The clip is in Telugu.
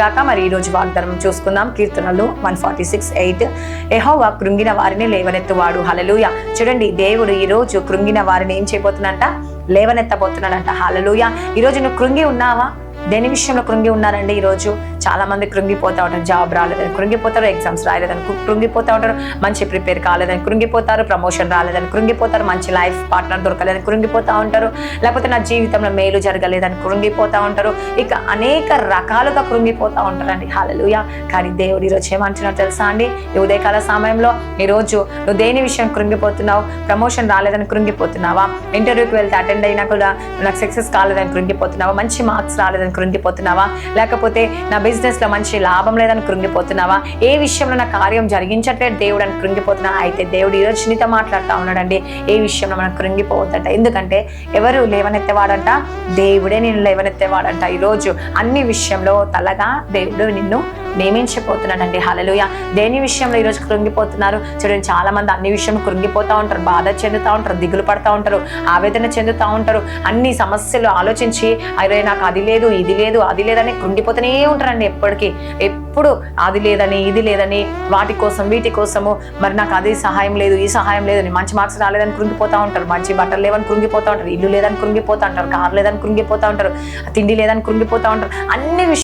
గాక. మరి ఈ రోజు వాగ్దానం చూసుకుందాం. కీర్తనలు 146:8. యెహోవా కృంగిన వారిని లేవనెత్తువాడు. హల్లెలూయా. చూడండి, దేవుడు ఈ రోజు కృంగిన వారిని ఏం చేయబోతున్నాడంట? లేవనెత్తబోతున్నాడంట. హల్లెలూయా. ఈ రోజు నువ్వు కృంగి ఉన్నావా? దేని విషయంలో కృంగి ఉన్నారండి? ఈరోజు చాలా మంది కృంగిపోతూ ఉంటారు. జాబ్ రాలేదని కృంగిపోతారు, ఎగ్జామ్స్ రాలేదని కృంగిపోతూ ఉంటారు, మంచి ప్రిపేర్ కాలేదని కృంగిపోతారు, ప్రమోషన్ రాలేదని కృంగిపోతారు, మంచి లైఫ్ పార్ట్నర్ దొరకలేదని కృంగిపోతూ ఉంటారు, లేకపోతే నా జీవితంలో మేలు జరగలేదని కృంగిపోతూ ఉంటారు. ఇక అనేక రకాలుగా కృంగిపోతూ ఉంటారండి. హల్లెలూయా. కానీ దేవుడు ఈరోజు ఏమంటున్నాడు తెలుసా అండి? ఈ ఉదయకాల సమయంలో ఈరోజు నువ్వు దేని విషయం కృంగిపోతున్నావు? ప్రమోషన్ రాలేదని కృంగిపోతున్నావా? ఇంటర్వ్యూకి వెళ్తే అటెండ్ అయినా కూడా నాకు సక్సెస్ కాలేదని కృంగిపోతున్నావా? మంచి మార్క్స్ రాలేదని కృంగిపోతున్నావా? లేకపోతే నా బిజినెస్ లో మంచి లాభం లేదని కృంగిపోతున్నావా? ఏ విషయంలో నా కార్యం జరిగించట్లేదు దేవుడు అని కృంగిపోతున్నా? అయితే దేవుడు ఈరోజు నీతో మాట్లాడుతూ ఉన్నాడండి. ఏ విషయంలో మనం కృంగిపోవద్దంట. ఎందుకంటే ఎవరు లేవనెత్తేవాడంట? దేవుడే నేను లేవనెత్తేవాడంట. ఈరోజు అన్ని విషయంలో తలగా దేవుడు నిన్ను నియమించిపోతున్నాడండి. హల్లెలూయా. దేని విషయంలో ఈరోజు కృంగిపోతున్నారు? చూడండి, చాలా మంది అన్ని విషయంలో కృంగిపోతూ ఉంటారు, బాధ చెందుతూ ఉంటారు, దిగులు పడుతూ ఉంటారు, ఆవేదన చెందుతూ ఉంటారు. అన్ని సమస్యలు ఆలోచించి అరే నాకు అది లేదు, ఇది లేదు, అది లేదని కృంగిపోతూనే ఉంటారండి. ఎప్పుడు అది లేదని, ఇది లేదని, వాటి కోసం వీటి కోసము, మరి నాకు అది సహాయం లేదు, ఈ సహాయం లేదని, మంచి మార్క్స్ రాలేదని కృంగిపోతూ ఉంటారు, మంచి బట్టలు లేవని కృంగిపోతూ ఉంటారు, ఇల్లు లేదని కృంగిపోతూ ఉంటారు, కారు లేదని కృంగిపోతూ ఉంటారు, తిండి లేదని కృంగిపోతూ ఉంటారు. అన్ని